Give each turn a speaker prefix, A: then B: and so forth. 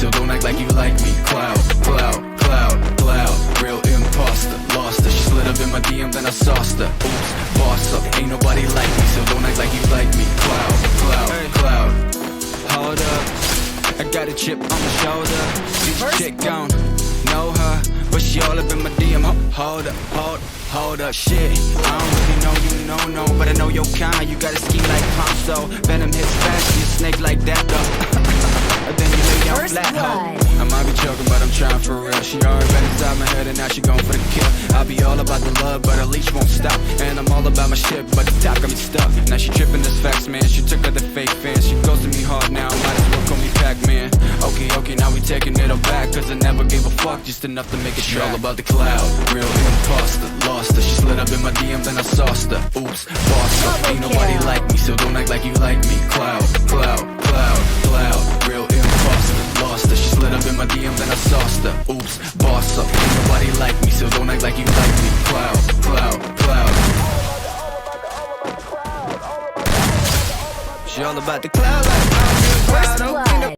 A: so don't act like you like me. Cloud, cloud, cloud, cloud, real imposter. Lost her, she slid up in my DM, then I sauced her. Oops, boss up, ain't nobody like me, so don't act like you like me. Cloud, cloud, cloud.
B: Hold up, I got a chip on my shoulder. This chick don't know her, but she all up in my DM. Hold up, hold up, shit. I don't really know you, no, but I know your kind. You got a scheme like Ponzo. Venom hits fast, you a snake like that though. But then you lay down
C: First
B: flat, ho.
C: blood.
B: I might be joking, but I'm trying for real. She already been inside my head and now she going for the kill. I'll be all about the love, but her leash won't stop. And I'm all about my shit, but the top got me stuck. Now she tripping this facts, man. She took her the fake fans. She ghosted me hard now, might as well call me Pac-Man. Okay, now we taking it all back, cause I never gave a fuck, just enough to make it
A: She
B: track.
A: all about the cloud, real imposter. Lost her, she slid up in my DM, then I sauced her. Oops, boss up, ain't nobody like me, so don't act like you like me. Cloud, cloud, cloud, cloud, real imposter. Lost her, she slid up in my DM, then I sauced her. Oops, boss up, ain't nobody like me, so don't act like you like me. Cloud, cloud, cloud.
B: She all about the cloud like I'm in the cloud.
C: First
B: Okay,
C: blood.